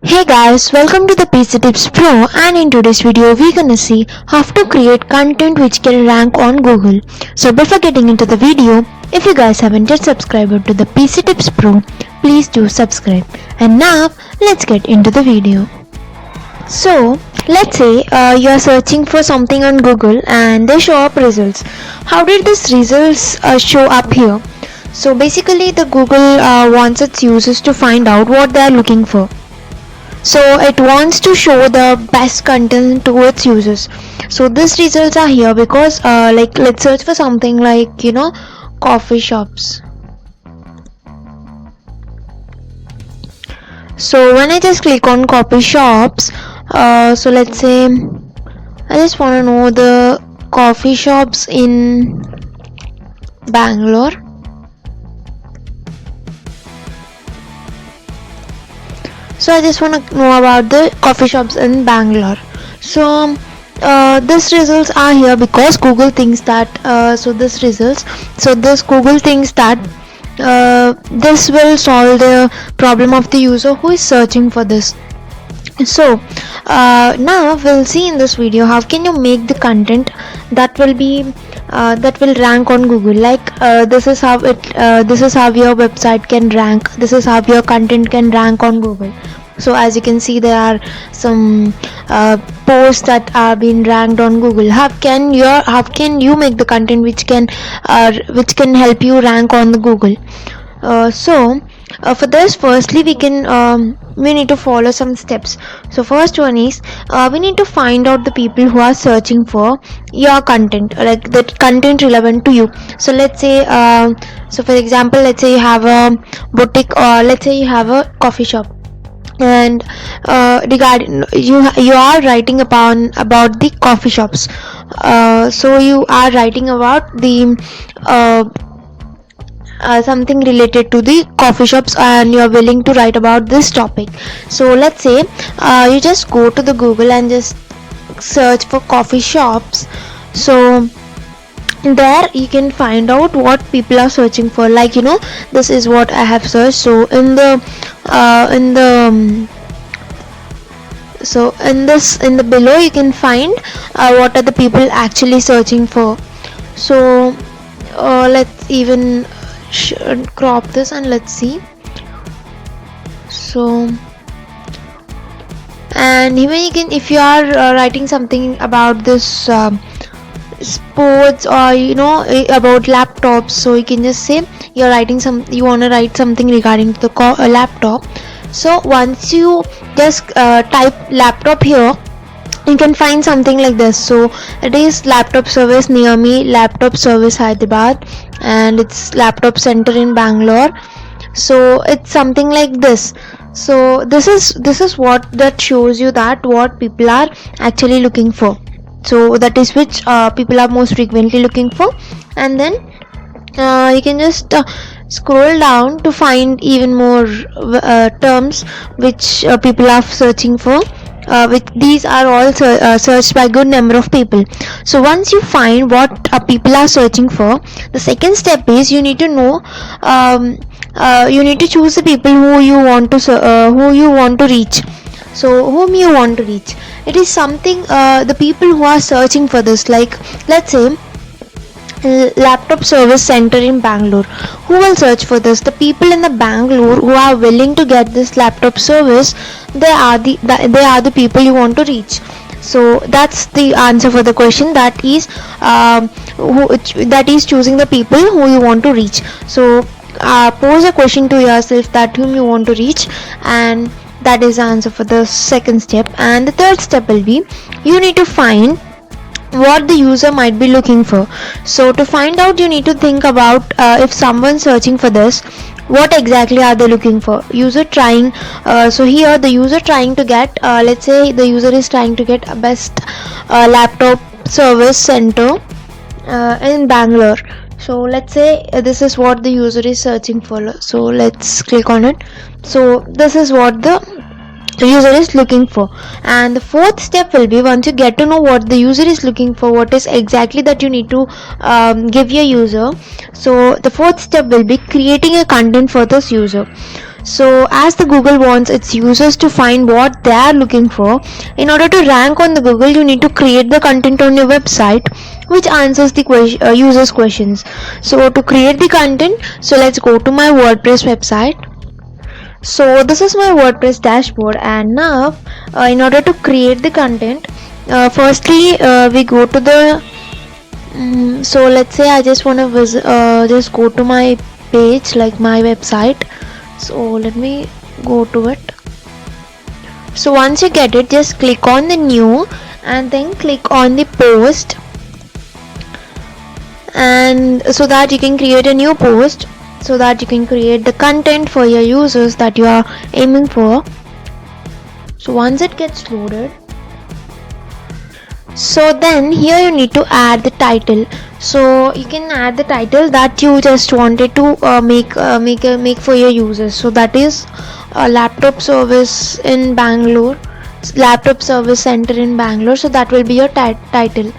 Hey guys, welcome to the PC Tips Pro, and in today's video we're gonna see how to create content which can rank on Google. So before getting into the video, if you guys haven't yet subscribed to the PC Tips Pro, please do subscribe. And now let's get into the video. So let's say you're searching for something on Google and they show up results. How did these results show up here? So basically the Google wants its users to find out what they are looking for. So it wants to show the best content to its users. So these results are here because let's search for something like coffee shops. So when I just click on coffee shops, so let's say I just want to know the coffee shops in Bangalore. So I just want to know about the coffee shops in Bangalore. So these results are here because Google thinks that this Google thinks that this will solve the problem of the user who is searching for this. So now we'll see in this video how can you make the content that will rank on Google. This is how your website can rank. This is how your content can rank on Google. So as you can see, there are some posts that are being ranked on Google. How can you make the content which can help you rank on the Google? For this, firstly we need to follow some steps. So first one is we need to find out the people who are searching for your content, like the content relevant to you. So let's say so for example, let's say you have a boutique, or let's say you have a coffee shop, and regarding you are writing about the coffee shops. So you are writing about the something related to the coffee shops, and you are willing to write about this topic. So let's say you just go to the Google and just search for coffee shops. So there you can find out what people are searching for. This is what I have searched. So in the below you can find what are the people actually searching for. So let's even crop this and let's see. So, and even you can, if you are writing something about this sports, or about laptops, so you can just say you want to write something regarding to the laptop. So once you just type laptop here, you can find something like this. So it is laptop service near me, laptop service Hyderabad, and it's laptop center in Bangalore. So it's something like this. So this is what that shows you that what people are actually looking for. So that is which people are most frequently looking for. And then you can just scroll down to find even more terms which people are searching for. These are all searched by good number of people. So once you find what people are searching for, the second step is you need to know you need to choose the people who you want to reach. So whom you want to reach, it is something the people who are searching for this, like let's say laptop service center in Bangalore. Who will search for this? The people in the Bangalore who are willing to get this laptop service, they are the people you want to reach. So that's the answer for the question, that is choosing the people who you want to reach. So pose a question to yourself that whom you want to reach, and that is the answer for the second step. And the third step will be you need to find what the user might be looking for. So to find out, you need to think about if someone searching for this, what exactly are they looking for. So here the user trying to get let's say the user is trying to get a best laptop service center in Bangalore. So let's say this is what the user is searching for. So let's click on it. So this is what the user is looking for. And the fourth step will be, once you get to know what the user is looking for, what is exactly that you need to give your user, so the fourth step will be creating a content for this user. So as the Google wants its users to find what they are looking for, in order to rank on the Google, you need to create the content on your website which answers the users questions. So to create the content, so let's go to my WordPress website. So this is my WordPress dashboard, and now in order to create the content, firstly we go to the so let's say I just want to visit, just go to my page, like my website. So let me go to it. So once you get it, just click on the new and then click on the post, and so that you can create a new post, so that you can create the content for your users that you are aiming for. So once it gets loaded, so then here you need to add the title. So you can add the title that you just wanted to make for your users. So that is a laptop service in Bangalore, laptop service center in Bangalore. So that will be your title.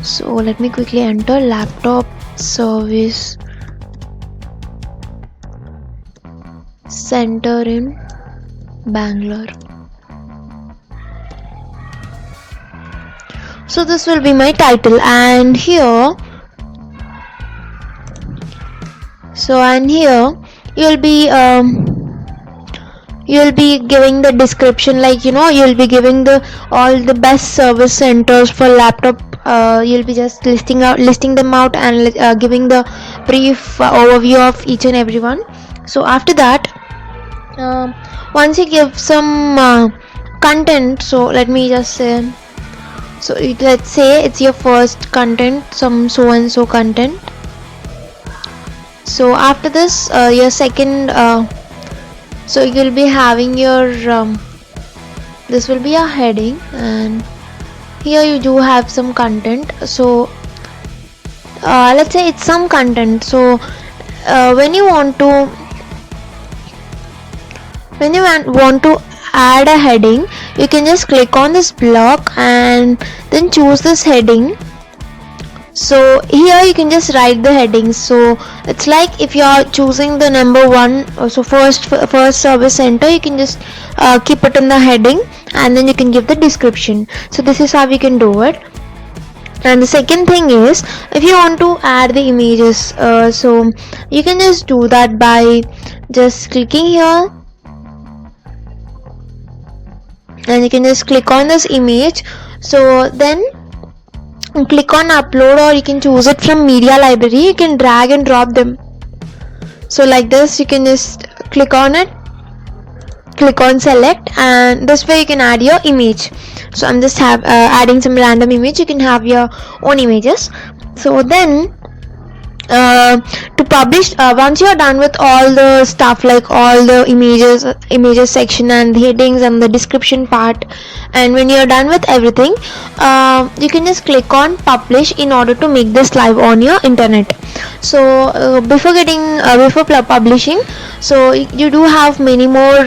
So let me quickly enter laptop service center in Bangalore. So this will be my title, and here you'll be giving the description, like you'll be giving the all the best service centers for laptop. You'll be just listing them out and giving the brief overview of each and every one. So after that, once you give some content, so let me just say, so let's say it's your first content, some so and so content. So after this, your second, so you'll be having your this will be a heading, and here you do have some content. So let's say it's some content. So when you want to add a heading, you can just click on this block and then choose this heading. So here you can just write the headings. So it's like if you are choosing the number one, so first service center, you can just keep it in the heading, and then you can give the description. So this is how you can do it. And the second thing is, if you want to add the images, so you can just do that by just clicking here, and you can just click on this image. So then click on upload, or you can choose it from media library. You can drag and drop them. So like this, you can just click on it, click on select, and this way you can add your image. So I'm just adding some random image. You can have your own images. So then to publish, once you're done with all the stuff, like all the images section and the headings and the description part, and when you're done with everything, you can just click on publish in order to make this live on your internet. So before publishing, so you do have many more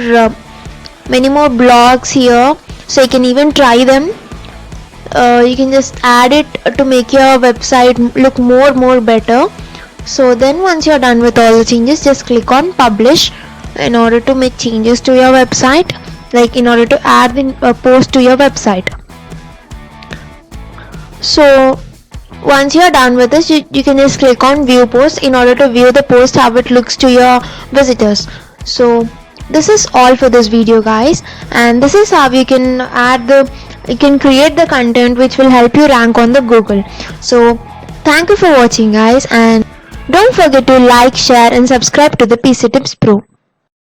blogs here, so you can even try them. You can just add it to make your website look more better. So then once you're done with all the changes, just click on publish in order to make changes to your website, like in order to add the post to your website. So once you're done with this, you can just click on view post in order to view the post, how it looks to your visitors. So this is all for this video, guys, and this is how you can create the content which will help you rank on the Google. So thank you for watching, guys, and don't forget to like, share and subscribe to the PC Tips Pro.